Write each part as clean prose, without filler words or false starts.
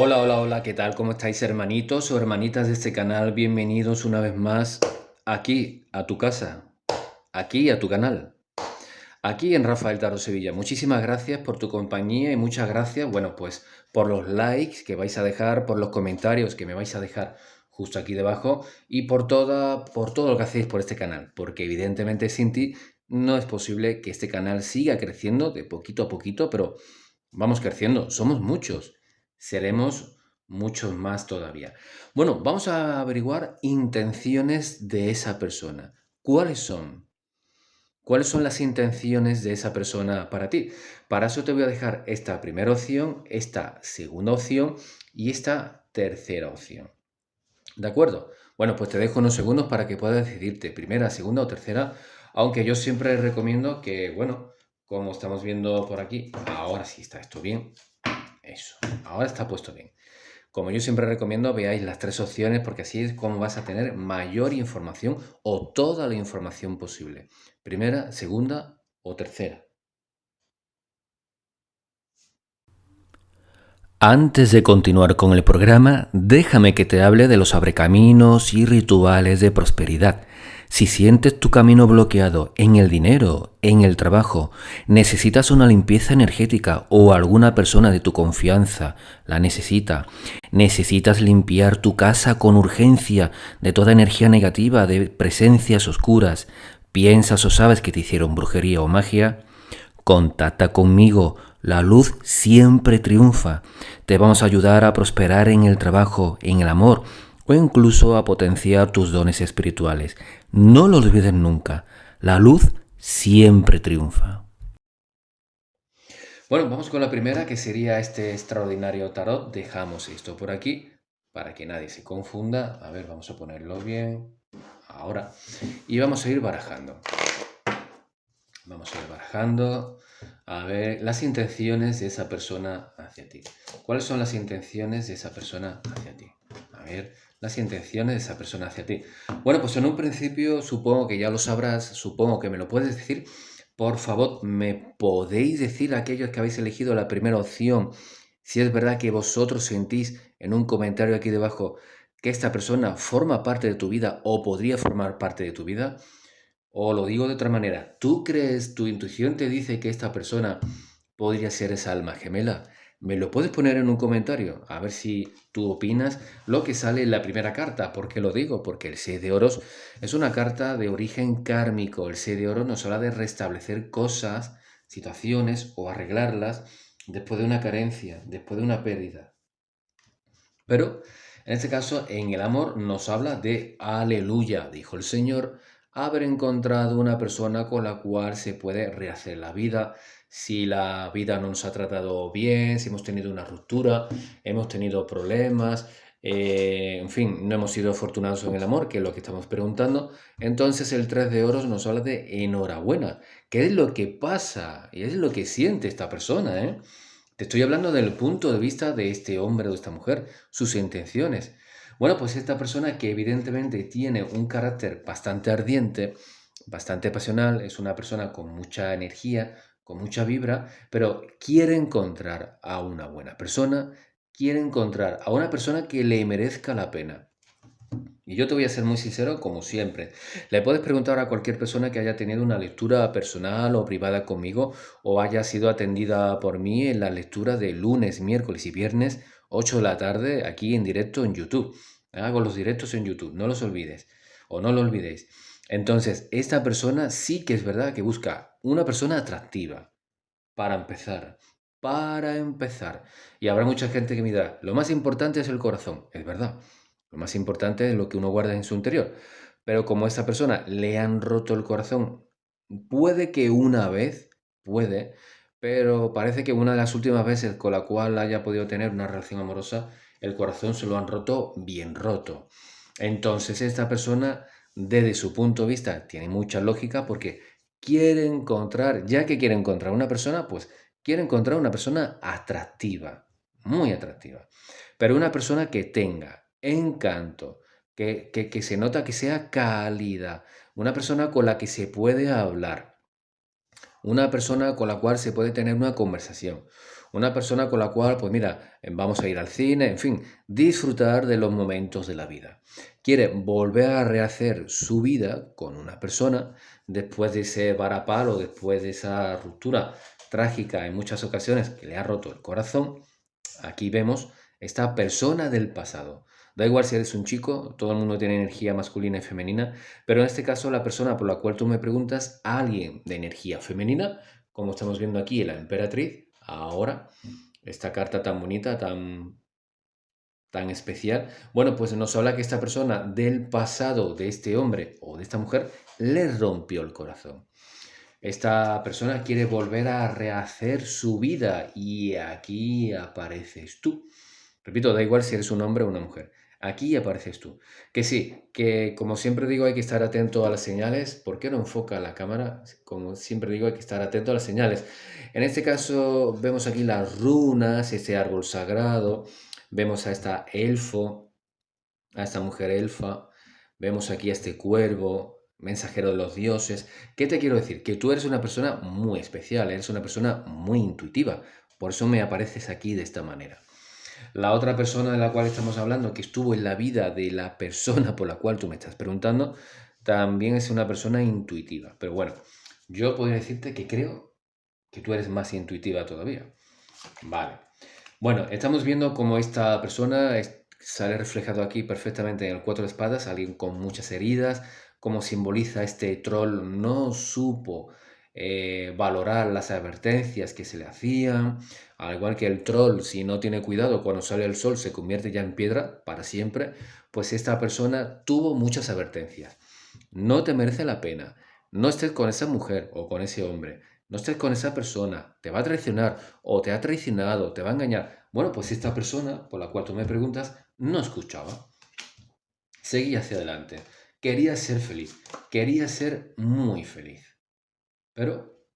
Hola, hola, hola, ¿qué tal? ¿Cómo estáis, hermanitos o hermanitas de este canal? Bienvenidos una vez más aquí, a tu casa, aquí, a tu canal, aquí en Rafael Taro Sevilla. Muchísimas gracias por tu compañía y muchas gracias, bueno, pues por los likes que vais a dejar, por los comentarios que me vais a dejar justo aquí debajo y por todo lo que hacéis por este canal, porque evidentemente sin ti no es posible que este canal siga creciendo de poquito a poquito, pero vamos creciendo, somos muchos, seremos muchos más todavía. Bueno, vamos a averiguar intenciones de esa persona. ¿Cuáles son? ¿Cuáles son las intenciones de esa persona para ti? Para eso te voy a dejar esta primera opción, esta segunda opción y esta tercera opción. ¿De acuerdo? Bueno, pues te dejo unos segundos para que puedas decidirte, primera, segunda o tercera, aunque yo siempre recomiendo que, bueno, como estamos viendo por aquí, ahora sí está esto bien, eso, ahora está puesto bien. Como yo siempre recomiendo, veáis las tres opciones porque así es como vas a tener mayor información o toda la información posible. Primera, segunda o tercera. Antes de continuar con el programa, déjame que te hable de los abrecaminos y rituales de prosperidad. Si sientes tu camino bloqueado en el dinero, en el trabajo, necesitas una limpieza energética o alguna persona de tu confianza la necesita, necesitas limpiar tu casa con urgencia de toda energía negativa, de presencias oscuras, piensas o sabes que te hicieron brujería o magia, contacta conmigo. La luz siempre triunfa. Te vamos a ayudar a prosperar en el trabajo, en el amor o incluso a potenciar tus dones espirituales. No lo olvides nunca. La luz siempre triunfa. Bueno, vamos con la primera, que sería este extraordinario tarot. Dejamos esto por aquí para que nadie se confunda. A ver, vamos a ponerlo bien. Ahora. Y vamos a ir barajando. Vamos a ir barajando. A ver, las intenciones de esa persona hacia ti. ¿Cuáles son las intenciones de esa persona hacia ti? A ver, las intenciones de esa persona hacia ti. Bueno, pues en un principio supongo que ya lo sabrás, supongo que me lo puedes decir. Por favor, ¿me podéis decir, aquellos que habéis elegido la primera opción, si es verdad que vosotros sentís en un comentario aquí debajo que esta persona forma parte de tu vida o podría formar parte de tu vida? O lo digo de otra manera, ¿tú crees, tu intuición te dice que esta persona podría ser esa alma gemela? ¿Me lo puedes poner en un comentario? A ver si tú opinas lo que sale en la primera carta. ¿Por qué lo digo? Porque el 6 de oros es una carta de origen kármico. El 6 de oros nos habla de restablecer cosas, situaciones o arreglarlas después de una carencia, después de una pérdida. Pero en este caso, en el amor nos habla de aleluya, dijo el Señor, haber encontrado una persona con la cual se puede rehacer la vida. Si la vida no nos ha tratado bien, si hemos tenido una ruptura, hemos tenido problemas, en fin, no hemos sido afortunados en el amor, que es lo que estamos preguntando, entonces el 3 de oros nos habla de enhorabuena. ¿Qué es lo que pasa? Y es lo que siente esta persona, ¿eh? Te estoy hablando del punto de vista de este hombre o de esta mujer, sus intenciones. Bueno, pues esta persona que evidentemente tiene un carácter bastante ardiente, bastante pasional, es una persona con mucha energía, con mucha vibra, pero quiere encontrar a una buena persona, quiere encontrar a una persona que le merezca la pena. Y yo te voy a ser muy sincero, como siempre. Le puedes preguntar a cualquier persona que haya tenido una lectura personal o privada conmigo o haya sido atendida por mí en la lectura de lunes, miércoles y viernes, 8 de la tarde, aquí en directo en YouTube. Hago los directos en YouTube, no los olvides o no lo olvidéis. Entonces, esta persona sí que es verdad que busca una persona atractiva para empezar. Para empezar. Y habrá mucha gente que me dirá, lo más importante es el corazón. Es verdad. Lo más importante es lo que uno guarda en su interior. Pero como a esta persona le han roto el corazón, puede que una vez, puede, pero parece que una de las últimas veces con la cual haya podido tener una relación amorosa, el corazón se lo han roto bien roto. Entonces esta persona, desde su punto de vista, tiene mucha lógica porque quiere encontrar, ya que quiere encontrar una persona, pues quiere encontrar una persona atractiva, muy atractiva, pero una persona que tenga encanto, que se nota que sea cálida, una persona con la que se puede hablar, una persona con la cual se puede tener una conversación, Una persona con la cual, pues mira, vamos a ir al cine, en fin, disfrutar de los momentos de la vida. Quiere volver a rehacer su vida con una persona después de ese varapalo, después de esa ruptura trágica en muchas ocasiones que le ha roto el corazón. Aquí vemos esta persona del pasado. Da igual si eres un chico, todo el mundo tiene energía masculina y femenina, pero en este caso la persona por la cual tú me preguntas, alguien de energía femenina, como estamos viendo aquí, la emperatriz, ahora, esta carta tan bonita, tan especial, bueno, pues nos habla que esta persona del pasado de este hombre o de esta mujer le rompió el corazón. Esta persona quiere volver a rehacer su vida y aquí apareces tú. Repito, da igual si eres un hombre o una mujer. Aquí apareces tú. Que sí, que como siempre digo hay que estar atento a las señales. ¿Por qué no enfoca la cámara? Como siempre digo hay que estar atento a las señales. En este caso vemos aquí las runas, este árbol sagrado. Vemos a esta elfo, a esta mujer elfa. Vemos aquí a este cuervo, mensajero de los dioses. ¿Qué te quiero decir? Que tú eres una persona muy especial, eres una persona muy intuitiva. Por eso me apareces aquí de esta manera. La otra persona de la cual estamos hablando, que estuvo en la vida de la persona por la cual tú me estás preguntando, también es una persona intuitiva. Pero bueno, yo podría decirte que creo que tú eres más intuitiva todavía. Vale. Bueno, estamos viendo cómo esta persona sale reflejado aquí perfectamente en el 4 de espadas, alguien con muchas heridas, cómo simboliza este troll, no supo valorar las advertencias que se le hacían, al igual que el troll, si no tiene cuidado, cuando sale el sol se convierte ya en piedra para siempre, pues esta persona tuvo muchas advertencias. No te merece la pena, no estés con esa mujer o con ese hombre, no estés con esa persona, te va a traicionar o te ha traicionado, te va a engañar. Bueno, pues esta persona por la cual tú me preguntas no escuchaba. Seguía hacia adelante. Quería ser feliz. Quería ser muy feliz. Pero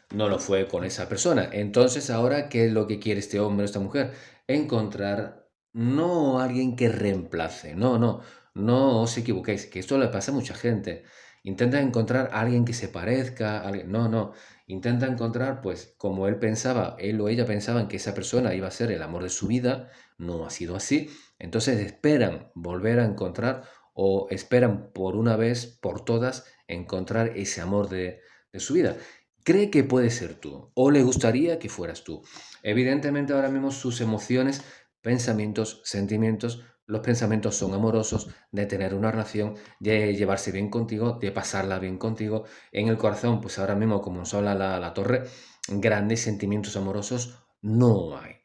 no lo fue con esa persona. Entonces ahora, ¿qué es lo que quiere este hombre o esta mujer? Encontrar no alguien que reemplace. No os equivoquéis, que esto le pasa a mucha gente. Intenta encontrar a alguien que se parezca, no. Intenta encontrar, pues, como él pensaba, él o ella pensaban que esa persona iba a ser el amor de su vida, no ha sido así. Entonces esperan volver a encontrar o esperan por una vez, por todas, encontrar ese amor de su vida. Cree que puede ser tú o le gustaría que fueras tú. Evidentemente ahora mismo sus emociones, pensamientos, sentimientos, los pensamientos son amorosos, de tener una relación, de llevarse bien contigo, de pasarla bien contigo. En el corazón, pues ahora mismo como nos habla la torre, grandes sentimientos amorosos no hay.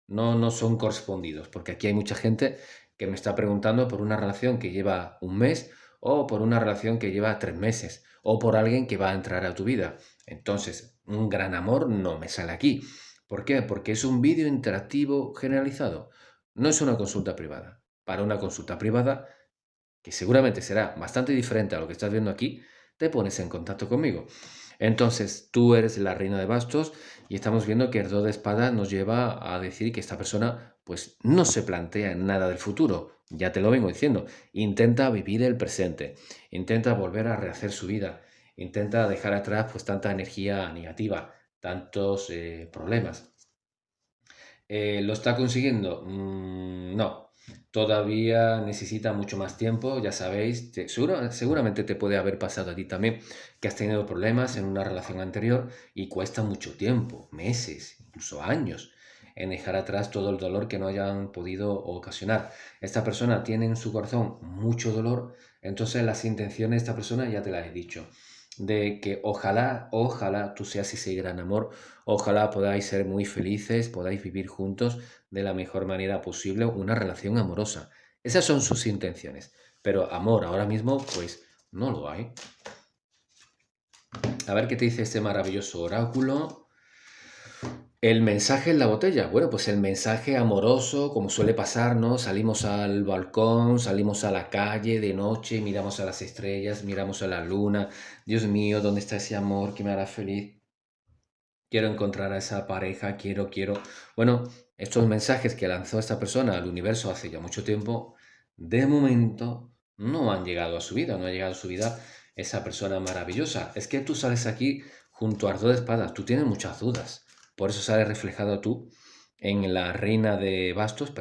No son correspondidos, porque aquí hay mucha gente que me está preguntando por una relación que lleva un mes o por una relación que lleva 3 meses o por alguien que va a entrar a tu vida. Entonces, un gran amor no me sale aquí. ¿Por qué? Porque es un vídeo interactivo generalizado. No es una consulta privada. Para una consulta privada, que seguramente será bastante diferente a lo que estás viendo aquí, te pones en contacto conmigo. Entonces, tú eres la reina de bastos y estamos viendo que el 2 de espada nos lleva a decir que esta persona pues no se plantea nada del futuro. Ya te lo vengo diciendo. Intenta vivir el presente. Intenta volver a rehacer su vida. Intenta dejar atrás pues tanta energía negativa, tantos problemas. ¿Lo está consiguiendo? No, todavía necesita mucho más tiempo, ya sabéis, seguramente te puede haber pasado a ti también, que has tenido problemas en una relación anterior y cuesta mucho tiempo, meses, incluso años, en dejar atrás todo el dolor que no hayan podido ocasionar. Esta persona tiene en su corazón mucho dolor, entonces las intenciones de esta persona ya te las he dicho, de que ojalá tú seas ese gran amor. Ojalá podáis ser muy felices, podáis vivir juntos de la mejor manera posible una relación amorosa. Esas son sus intenciones. Pero amor ahora mismo, pues no lo hay. A ver qué te dice este maravilloso oráculo. El mensaje en la botella. Bueno, pues el mensaje amoroso, como suele pasarnos, salimos al balcón, salimos a la calle de noche, miramos a las estrellas, miramos a la luna. Dios mío, ¿dónde está ese amor que me hará feliz? Quiero encontrar a esa pareja, quiero. Bueno, estos mensajes que lanzó esta persona al universo hace ya mucho tiempo, de momento no han llegado a su vida, no ha llegado a su vida esa persona maravillosa. Es que tú sales aquí junto a Ardo de Espadas, tú tienes muchas dudas. Por eso sale reflejado tú en la reina de bastos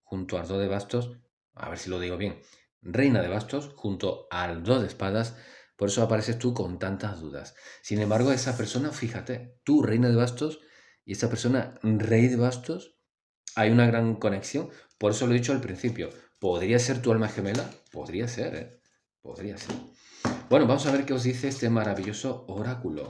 junto al do de bastos, a ver si lo digo bien, reina de bastos junto al do de espadas, por eso apareces tú con tantas dudas. Sin embargo, esa persona, fíjate, tú reina de bastos y esa persona rey de bastos, hay una gran conexión, por eso lo he dicho al principio, ¿podría ser tu alma gemela? Podría ser, ¿eh? Podría ser. Bueno, vamos a ver qué os dice este maravilloso oráculo.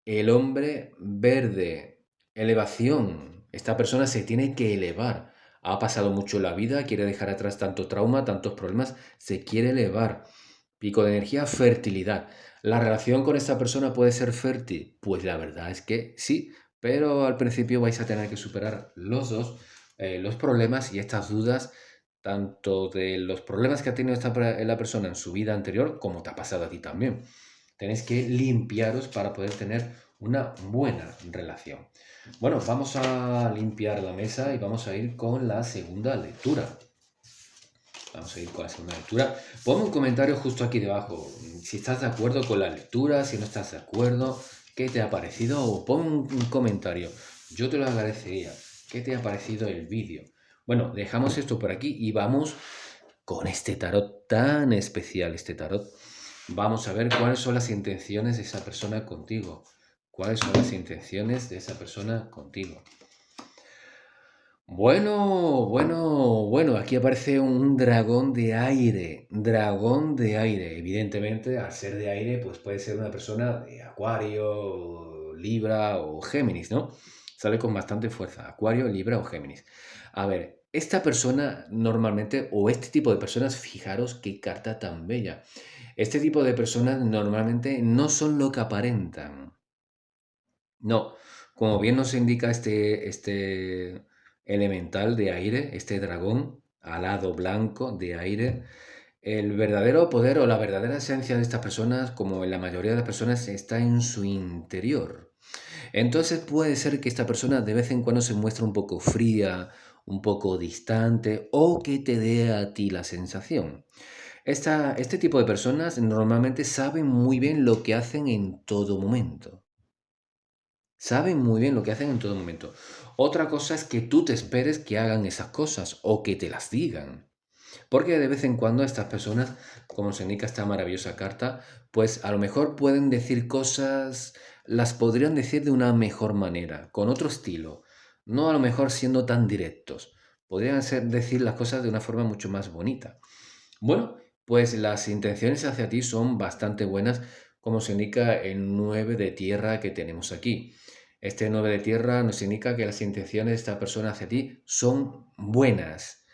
El hombre verde, elevación. Esta persona se tiene que elevar. Ha pasado mucho en la vida, quiere dejar atrás tanto trauma, tantos problemas, se quiere elevar. Pico de energía, fertilidad. ¿La relación con esta persona puede ser fértil? Pues la verdad es que sí, pero al principio vais a tener que superar los dos los problemas y estas dudas, tanto de los problemas que ha tenido la persona en su vida anterior, como te ha pasado a ti también. Tenéis que limpiaros para poder tener una buena relación. Bueno, vamos a limpiar la mesa y vamos a ir con la segunda lectura. Vamos a ir con la segunda lectura. Ponme un comentario justo aquí debajo. Si estás de acuerdo con la lectura, si no estás de acuerdo, qué te ha parecido, o pon un comentario. Yo te lo agradecería. ¿Qué te ha parecido el vídeo? Bueno, dejamos esto por aquí y vamos con este tarot tan especial, este tarot. Vamos a ver cuáles son las intenciones de esa persona contigo. ¿Cuáles son las intenciones de esa persona contigo? Bueno, aquí aparece un dragón de aire, dragón de aire. Evidentemente, al ser de aire, pues puede ser una persona de Acuario, Libra o Géminis, ¿no? Sale con bastante fuerza, Acuario, Libra o Géminis. A ver, esta persona normalmente, o este tipo de personas, fijaros qué carta tan bella. Este tipo de personas normalmente no son lo que aparentan. No, como bien nos indica este elemental de aire, este dragón alado blanco de aire, el verdadero poder o la verdadera esencia de estas personas, como en la mayoría de las personas, está en su interior. Entonces puede ser que esta persona de vez en cuando se muestre un poco fría, un poco distante o que te dé a ti la sensación. Este tipo de personas normalmente saben muy bien lo que hacen en todo momento. Saben muy bien lo que hacen en todo momento. Otra cosa es que tú te esperes que hagan esas cosas o que te las digan. Porque de vez en cuando estas personas, como se indica esta maravillosa carta, pues a lo mejor pueden decir cosas, las podrían decir de una mejor manera, con otro estilo. No a lo mejor siendo tan directos. Podrían decir las cosas de una forma mucho más bonita. Bueno, pues las intenciones hacia ti son bastante buenas, como se indica el 9 de tierra que tenemos aquí. Este 9 de tierra nos indica que las intenciones de esta persona hacia ti son buenas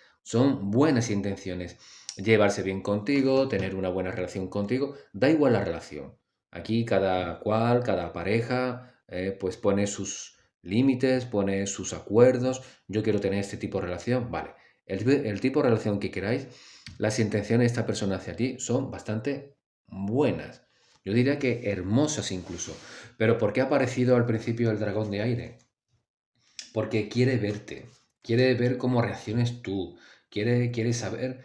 intenciones. Llevarse bien contigo, tener una buena relación contigo, da igual la relación. Aquí cada cual, cada pareja, pues pone sus límites, pone sus acuerdos. Yo quiero tener este tipo de relación, vale. El tipo de relación que queráis, las intenciones de esta persona hacia ti son bastante buenas. Yo diría que hermosas incluso. Pero ¿por qué ha aparecido al principio el dragón de aire? Porque quiere verte, quiere ver cómo reacciones tú, quiere saber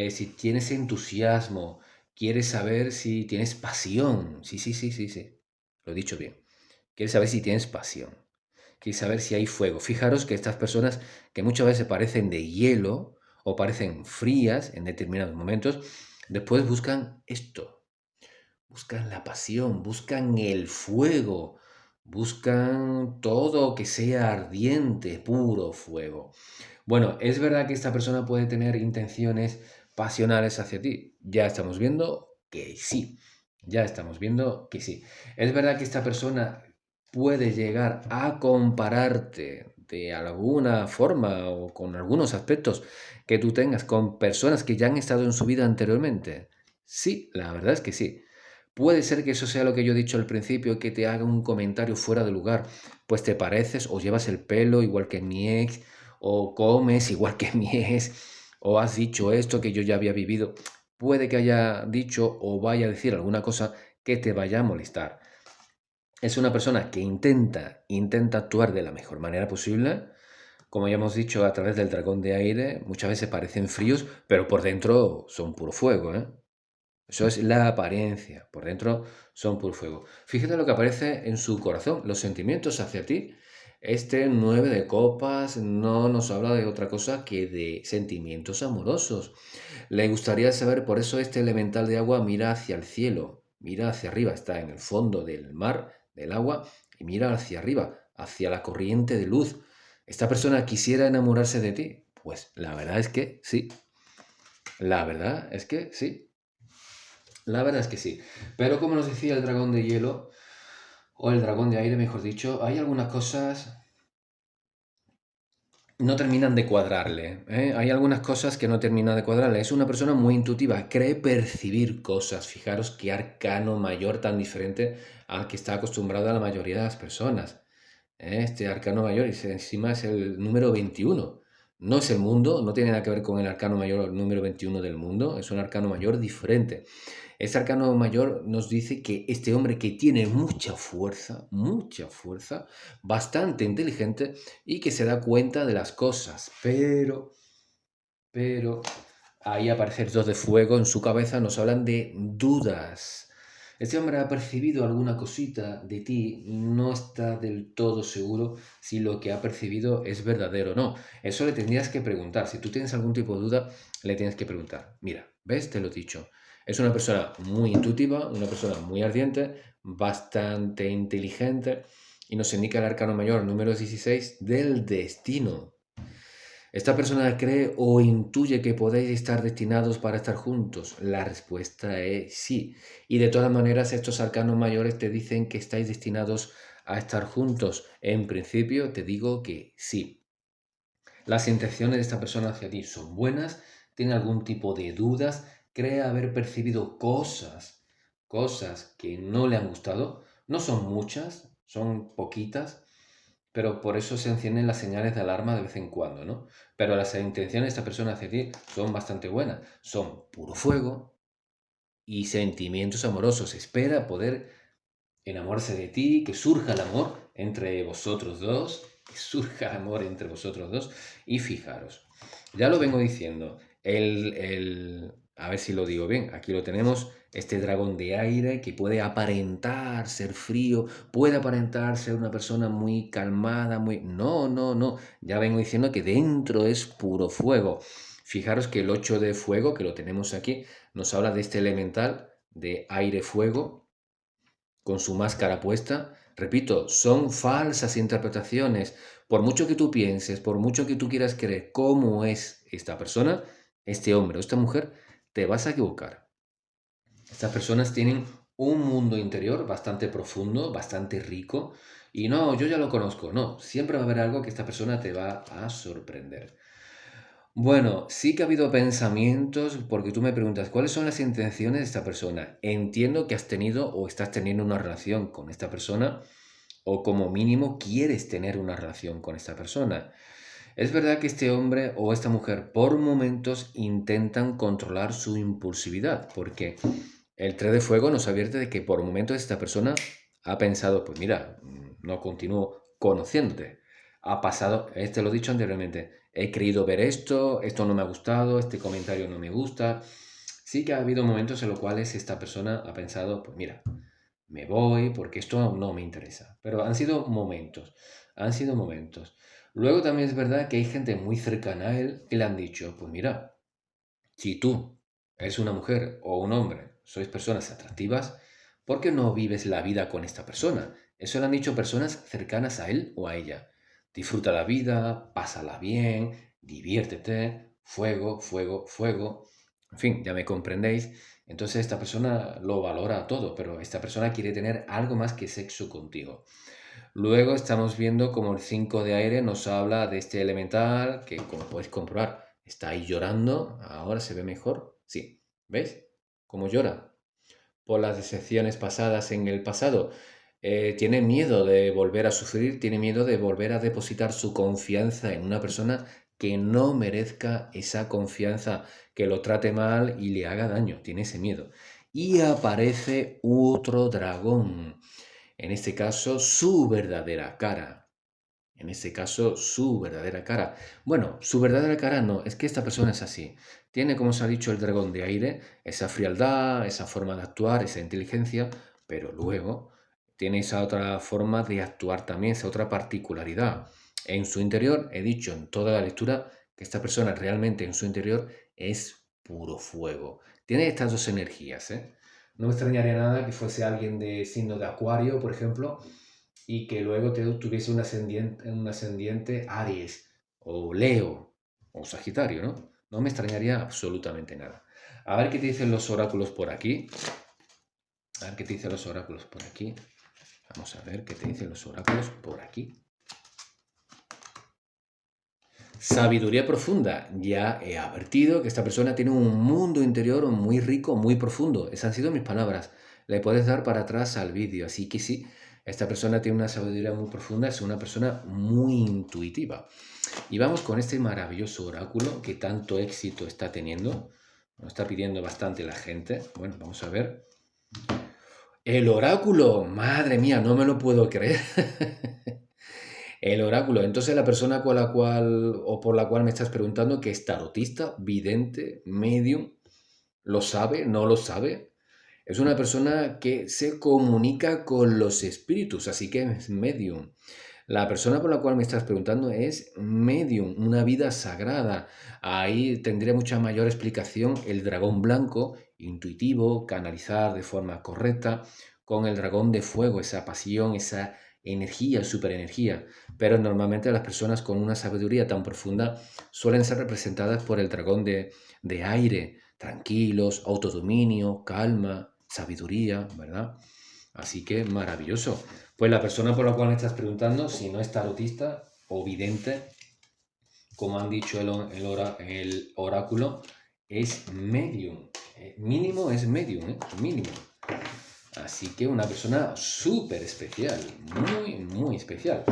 si tienes entusiasmo, quiere saber si tienes pasión. Sí, sí, sí, sí, sí. Lo he dicho bien. Quiere saber si tienes pasión. Quiere saber si hay fuego. Fijaros que estas personas que muchas veces parecen de hielo o parecen frías en determinados momentos, después buscan esto, buscan la pasión, buscan el fuego, buscan todo que sea ardiente, puro fuego. Bueno, es verdad que esta persona puede tener intenciones pasionales hacia ti. Ya estamos viendo que sí. Ya estamos viendo que sí. Es verdad que esta persona puede llegar a compararte de alguna forma o con algunos aspectos que tú tengas con personas que ya han estado en su vida anteriormente. Sí, la verdad es que sí. Puede ser que eso sea lo que yo he dicho al principio, que te haga un comentario fuera de lugar, pues te pareces o llevas el pelo igual que mi ex, o comes igual que mi ex, o has dicho esto que yo ya había vivido. Puede que haya dicho o vaya a decir alguna cosa que te vaya a molestar. Es una persona que intenta actuar de la mejor manera posible. Como ya hemos dicho, a través del dragón de aire, muchas veces parecen fríos, pero por dentro son puro fuego, ¿eh? Eso es la apariencia. Por dentro son puro fuego. Fíjate lo que aparece en su corazón, los sentimientos hacia ti. Este 9 de copas no nos habla de otra cosa que de sentimientos amorosos. Le gustaría saber, por eso este elemental de agua mira hacia el cielo, mira hacia arriba, está en el fondo del mar, del agua, y mira hacia arriba, hacia la corriente de luz. ¿Esta persona quisiera enamorarse de ti? Pues la verdad es que sí. La verdad es que sí. La verdad es que sí. Pero como nos decía el dragón de hielo, o el dragón de aire, mejor dicho, hay algunas cosas no terminan de cuadrarle, ¿eh? Hay algunas cosas que no terminan de cuadrarle. Es una persona muy intuitiva, cree percibir cosas. Fijaros qué arcano mayor tan diferente al que está acostumbrada la mayoría de las personas. Este arcano mayor, y encima es el número 21. No es el mundo, no tiene nada que ver con el arcano mayor número 21 del mundo, es un arcano mayor diferente. Este arcano mayor nos dice que este hombre que tiene mucha fuerza, bastante inteligente y que se da cuenta de las cosas, pero ahí aparece el dos de fuego en su cabeza, nos hablan de dudas. Este hombre ha percibido alguna cosita de ti y no está del todo seguro si lo que ha percibido es verdadero o no. Eso le tendrías que preguntar. Si tú tienes algún tipo de duda, le tienes que preguntar. Mira, ¿ves? Te lo he dicho. Es una persona muy intuitiva, una persona muy ardiente, bastante inteligente y nos indica el arcano mayor número 16 del destino. ¿Esta persona cree o intuye que podéis estar destinados para estar juntos? La respuesta es sí. Y de todas maneras, estos arcanos mayores te dicen que estáis destinados a estar juntos. En principio, te digo que sí. Las intenciones de esta persona hacia ti son buenas, tiene algún tipo de dudas, cree haber percibido cosas que no le han gustado. No son muchas, son poquitas, pero por eso se encienden las señales de alarma de vez en cuando, ¿no? Pero las intenciones de esta persona hacia ti son bastante buenas. Son puro fuego y sentimientos amorosos. Espera poder enamorarse de ti, que surja el amor entre vosotros dos, que surja el amor entre vosotros dos. Y fijaros, ya lo vengo diciendo, a ver si lo digo bien, aquí lo tenemos, este dragón de aire que puede aparentar ser frío, puede aparentar ser una persona muy calmada, muy... No, no, no, ya vengo diciendo que dentro es puro fuego. Fijaros que el 8 de fuego, que lo tenemos aquí, nos habla de este elemental de aire-fuego, con su máscara puesta. Repito, son falsas interpretaciones. Por mucho que tú pienses, por mucho que tú quieras creer cómo es esta persona, este hombre o esta mujer, te vas a equivocar. Estas personas tienen un mundo interior bastante profundo, bastante rico. Y no, yo ya lo conozco. No, siempre va a haber algo que esta persona te va a sorprender. Bueno, sí que ha habido pensamientos, porque tú me preguntas, ¿cuáles son las intenciones de esta persona? Entiendo que has tenido o estás teniendo una relación con esta persona, o como mínimo quieres tener una relación con esta persona. Es verdad que este hombre o esta mujer por momentos intentan controlar su impulsividad, porque el 3 de fuego nos advierte de que por momentos esta persona ha pensado, pues mira, no continúo conociéndote. Ha pasado, este lo he dicho anteriormente, he querido ver esto, esto no me ha gustado, este comentario no me gusta. Sí que ha habido momentos en los cuales esta persona ha pensado, pues mira, me voy porque esto no me interesa. Pero han sido momentos, han sido momentos. Luego también es verdad que hay gente muy cercana a él que le han dicho, pues mira, si tú eres una mujer o un hombre, sois personas atractivas, ¿por qué no vives la vida con esta persona? Eso le han dicho personas cercanas a él o a ella. Disfruta la vida, pásala bien, diviértete, fuego, fuego, fuego. En fin, ya me comprendéis. Entonces esta persona lo valora todo, pero esta persona quiere tener algo más que sexo contigo. Luego estamos viendo como el 5 de aire nos habla de este elemental que, como podéis comprobar, está ahí llorando. Ahora se ve mejor. Sí, ¿veis? Cómo llora. Por las decepciones pasadas en el pasado. Tiene miedo de volver a sufrir, tiene miedo de volver a depositar su confianza en una persona que no merezca esa confianza, que lo trate mal y le haga daño. Tiene ese miedo. Y aparece otro dragón, en este caso su verdadera cara. En este caso, su verdadera cara. Bueno, su verdadera cara no, es que esta persona es así. Tiene, como se ha dicho, el dragón de aire, esa frialdad, esa forma de actuar, esa inteligencia, pero luego tiene esa otra forma de actuar también, esa otra particularidad. En su interior, he dicho en toda la lectura que esta persona realmente en su interior es puro fuego. Tiene estas dos energías, ¿eh? No me extrañaría nada que fuese alguien de signo de Acuario, por ejemplo, y que luego tuviese un ascendiente Aries o Leo o Sagitario, ¿no? No me extrañaría absolutamente nada. A ver qué te dicen los oráculos por aquí. A ver qué te dicen los oráculos por aquí. Vamos a ver qué te dicen los oráculos por aquí. Sabiduría profunda. Ya he advertido que esta persona tiene un mundo interior muy rico, muy profundo. Esas han sido mis palabras. Le puedes dar para atrás al vídeo. Así que sí, esta persona tiene una sabiduría muy profunda, es una persona muy intuitiva. Y vamos con este maravilloso oráculo que tanto éxito está teniendo. Nos está pidiendo bastante la gente. Bueno, vamos a ver. El oráculo, madre mía, no me lo puedo creer. El oráculo. Entonces la persona con la cual o por la cual me estás preguntando, que es tarotista, vidente, medium, ¿lo sabe? ¿No lo sabe? Es una persona que se comunica con los espíritus, así que es medium. La persona por la cual me estás preguntando es medium, una vida sagrada. Ahí tendría mucha mayor explicación el dragón blanco, intuitivo, canalizar de forma correcta, con el dragón de fuego, esa pasión, esa energía, superenergía. Pero normalmente las personas con una sabiduría tan profunda suelen ser representadas por el dragón de aire, tranquilos, autodominio, calma, sabiduría, ¿verdad? Así que maravilloso. Pues la persona por la cual me estás preguntando, si no es tarotista o vidente, como han dicho el oráculo, es medium. Mínimo es medium, mínimo. Así que una persona súper especial, muy, muy especial.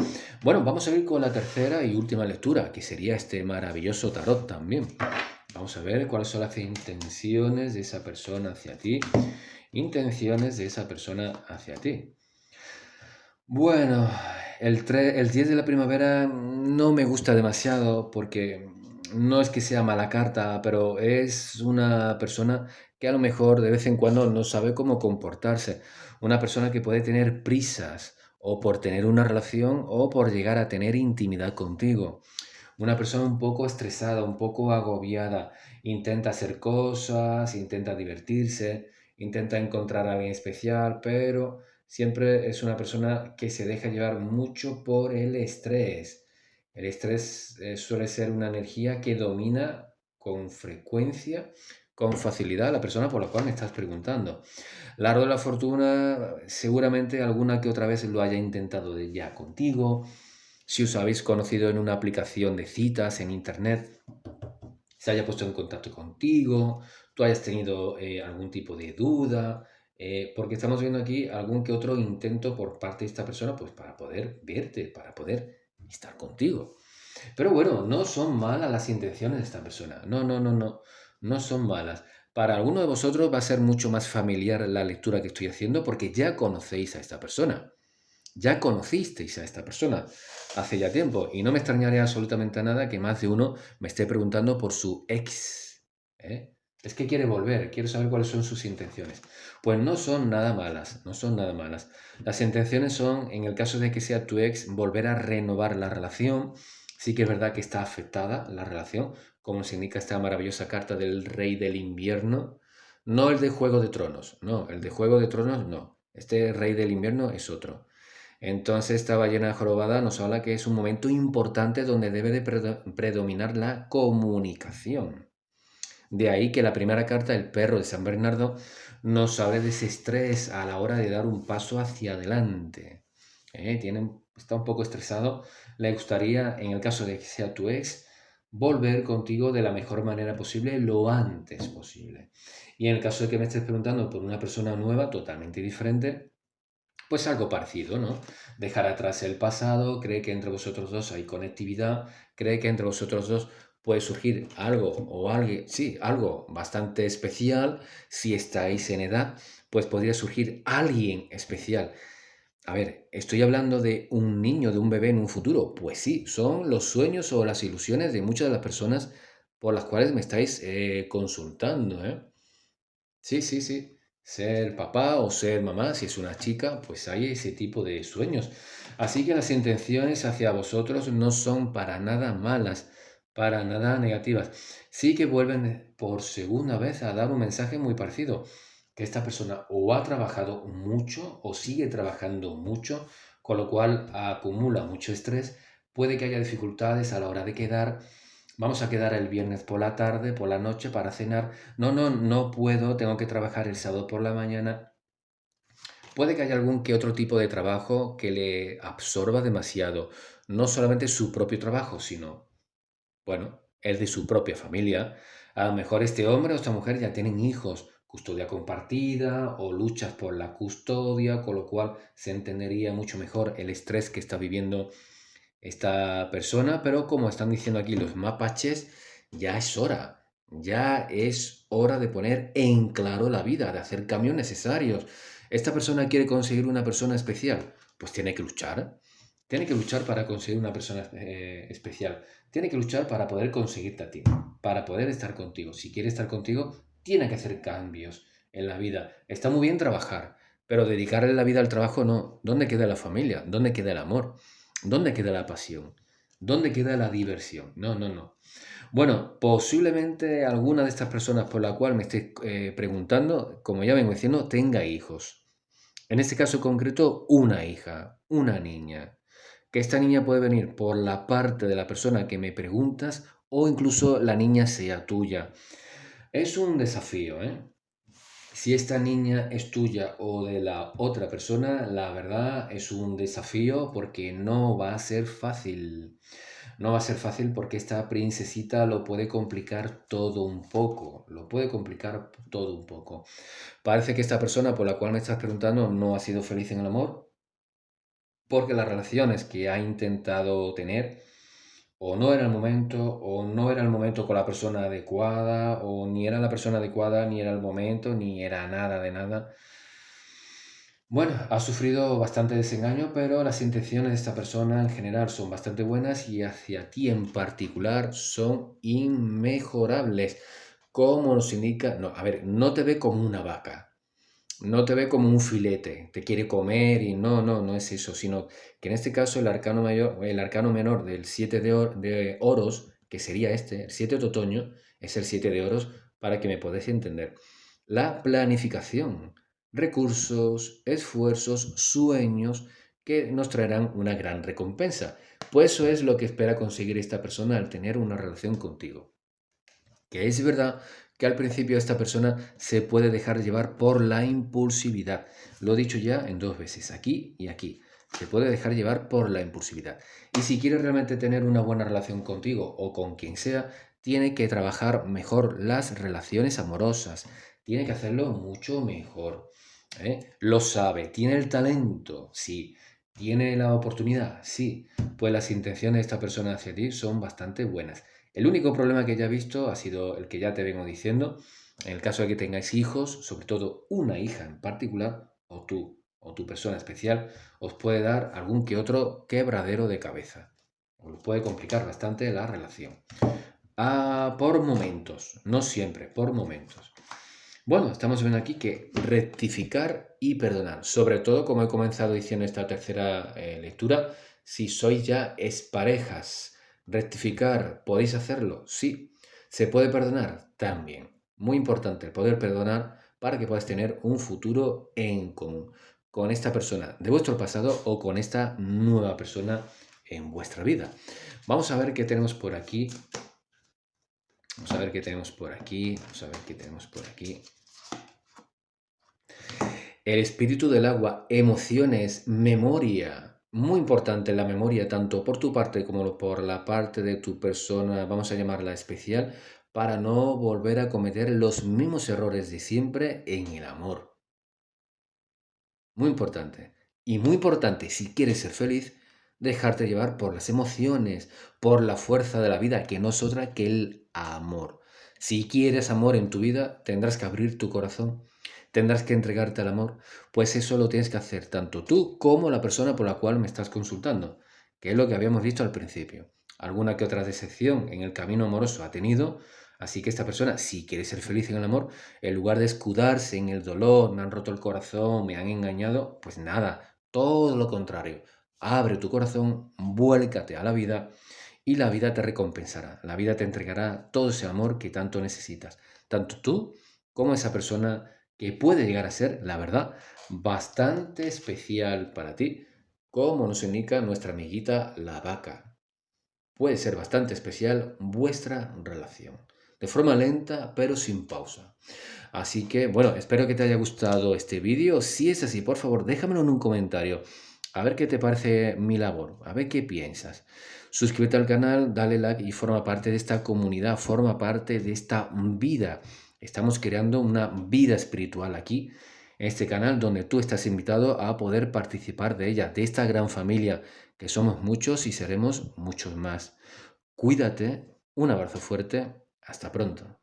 Bueno, vamos a ir con la tercera y última lectura, que sería este maravilloso tarot también. Vamos a ver cuáles son las intenciones de esa persona hacia ti. Intenciones de esa persona hacia ti. Bueno, el 10 de la primavera no me gusta demasiado porque no es que sea mala carta, pero es una persona que a lo mejor de vez en cuando no sabe cómo comportarse. Una persona que puede tener prisas o por tener una relación o por llegar a tener intimidad contigo. Una persona un poco estresada, un poco agobiada, intenta hacer cosas, intenta divertirse, intenta encontrar a alguien especial, pero siempre es una persona que se deja llevar mucho por el estrés. El estrés suele ser una energía que domina con frecuencia, con facilidad a la persona por la cual me estás preguntando. La rueda de la fortuna, seguramente alguna que otra vez lo haya intentado ya contigo. Si os habéis conocido en una aplicación de citas en internet, se haya puesto en contacto contigo, tú hayas tenido algún tipo de duda, porque estamos viendo aquí algún que otro intento por parte de esta persona, pues para poder verte, para poder estar contigo. Pero bueno, no son malas las intenciones de esta persona. No, no, no, no, no son malas. Para alguno de vosotros va a ser mucho más familiar la lectura que estoy haciendo porque ya conocéis a esta persona. Ya conocisteis a esta persona hace ya tiempo y no me extrañaría absolutamente nada que más de uno me esté preguntando por su ex. ¿Eh? Es que quiere volver, quiero saber cuáles son sus intenciones. Pues no son nada malas, no son nada malas. Las intenciones son, en el caso de que sea tu ex, volver a renovar la relación. Sí que es verdad que está afectada la relación, como nos indica esta maravillosa carta del Rey del Invierno. No el de Juego de Tronos, no, el de Juego de Tronos no. Este Rey del Invierno es otro. Entonces esta ballena jorobada nos habla que es un momento importante donde debe de predominar la comunicación. De ahí que la primera carta, el perro de San Bernardo, nos habla de ese estrés a la hora de dar un paso hacia adelante. Está un poco estresado. Le gustaría, en el caso de que sea tu ex, volver contigo de la mejor manera posible lo antes posible. Y en el caso de que me estés preguntando por una persona nueva, totalmente diferente, pues algo parecido, ¿no? Dejar atrás el pasado, cree que entre vosotros dos hay conectividad, cree que entre vosotros dos puede surgir algo o alguien, sí, algo bastante especial. Si estáis en edad, pues podría surgir alguien especial. A ver, ¿estoy hablando de un niño, de un bebé en un futuro? Pues sí, son los sueños o las ilusiones de muchas de las personas por las cuales me estáis consultando, ¿eh? Sí, sí, sí. Ser papá o ser mamá, si es una chica, pues hay ese tipo de sueños. Así que las intenciones hacia vosotros no son para nada malas, para nada negativas. Sí que vuelven por segunda vez a dar un mensaje muy parecido, que esta persona o ha trabajado mucho o sigue trabajando mucho, con lo cual acumula mucho estrés, puede que haya dificultades a la hora de quedar. Vamos a quedar el viernes por la tarde, por la noche para cenar. No, no, no puedo, tengo que trabajar el sábado por la mañana. Puede que haya algún que otro tipo de trabajo que le absorba demasiado. No solamente su propio trabajo, sino, bueno, el de su propia familia. A lo mejor este hombre o esta mujer ya tienen hijos, custodia compartida o luchas por la custodia, con lo cual se entendería mucho mejor el estrés que está viviendo esta persona, pero como están diciendo aquí los mapaches, ya es hora de poner en claro la vida, de hacer cambios necesarios. Esta persona quiere conseguir una persona especial, pues tiene que luchar para conseguir una persona especial, tiene que luchar para poder conseguirte a ti, para poder estar contigo. Si quiere estar contigo, tiene que hacer cambios en la vida. Está muy bien trabajar, pero dedicarle la vida al trabajo no. ¿Dónde queda la familia? ¿Dónde queda el amor? ¿Dónde queda la pasión? ¿Dónde queda la diversión? No, no, no. Bueno, posiblemente alguna de estas personas por la cual me estéis preguntando, como ya vengo diciendo, tenga hijos. En este caso concreto, una hija, una niña. Que esta niña puede venir por la parte de la persona que me preguntas o incluso la niña sea tuya. Es un desafío, ¿eh? Si esta niña es tuya o de la otra persona, la verdad es un desafío porque no va a ser fácil. No va a ser fácil porque esta princesita lo puede complicar todo un poco. Lo puede complicar todo un poco. Parece que esta persona por la cual me estás preguntando no ha sido feliz en el amor porque las relaciones que ha intentado tener o no era el momento, o no era el momento con la persona adecuada, o ni era la persona adecuada, ni era el momento, ni era nada de nada. Bueno, ha sufrido bastante desengaño, pero las intenciones de esta persona en general son bastante buenas y hacia ti en particular son inmejorables. Como nos indica, no, a ver, no te ve como una vaca, no te ve como un filete, te quiere comer y no, no, no es eso, sino que en este caso el arcano mayor, el arcano menor del 7 de oros, que sería este, el 7 de otoño, es el 7 de oros, para que me podáis entender. La planificación, recursos, esfuerzos, sueños que nos traerán una gran recompensa. Pues eso es lo que espera conseguir esta persona al tener una relación contigo. Que es verdad que al principio esta persona se puede dejar llevar por la impulsividad. Lo he dicho ya en dos veces, aquí y aquí. Se puede dejar llevar por la impulsividad. Y si quiere realmente tener una buena relación contigo o con quien sea, tiene que trabajar mejor las relaciones amorosas. Tiene que hacerlo mucho mejor. ¿Eh? Lo sabe, tiene el talento, sí. Tiene la oportunidad, sí. Pues las intenciones de esta persona hacia ti son bastante buenas. El único problema que ya he visto ha sido el que ya te vengo diciendo. En el caso de que tengáis hijos, sobre todo una hija en particular, o tú, o tu persona especial, os puede dar algún que otro quebradero de cabeza. Os puede complicar bastante la relación. Por momentos, no siempre, por momentos. Bueno, estamos viendo aquí que rectificar y perdonar. Sobre todo, como he comenzado diciendo esta tercera lectura, si sois ya exparejas, rectificar, ¿podéis hacerlo? Sí. ¿Se puede perdonar? También. Muy importante el poder perdonar para que podáis tener un futuro en común con esta persona de vuestro pasado o con esta nueva persona en vuestra vida. Vamos a ver qué tenemos por aquí. Vamos a ver qué tenemos por aquí. Vamos a ver qué tenemos por aquí. El espíritu del agua, emociones, memoria. Muy importante la memoria, tanto por tu parte como por la parte de tu persona, vamos a llamarla especial, para no volver a cometer los mismos errores de siempre en el amor. Muy importante. Y muy importante, si quieres ser feliz, dejarte llevar por las emociones, por la fuerza de la vida, que no es otra que el amor. Si quieres amor en tu vida, tendrás que abrir tu corazón. tendrás que entregarte al amor, pues eso lo tienes que hacer tanto tú como la persona por la cual me estás consultando, que es lo que habíamos dicho al principio. Alguna que otra decepción en el camino amoroso ha tenido, así que esta persona, si quiere ser feliz en el amor, en lugar de escudarse en el dolor, me han roto el corazón, me han engañado, pues nada, todo lo contrario. Abre tu corazón, vuélcate a la vida y la vida te recompensará. La vida te entregará todo ese amor que tanto necesitas. Tanto tú como esa persona que puede llegar a ser, la verdad, bastante especial para ti, como nos indica nuestra amiguita la vaca. Puede ser bastante especial vuestra relación, de forma lenta pero sin pausa. Así que, bueno, espero que te haya gustado este vídeo. Si es así, por favor, déjamelo en un comentario. A ver qué te parece mi labor, a ver qué piensas. Suscríbete al canal, dale like y forma parte de esta comunidad, forma parte de esta vida. Estamos creando una vida espiritual aquí, en este canal, donde tú estás invitado a poder participar de ella, de esta gran familia, que somos muchos y seremos muchos más. Cuídate, un abrazo fuerte, hasta pronto.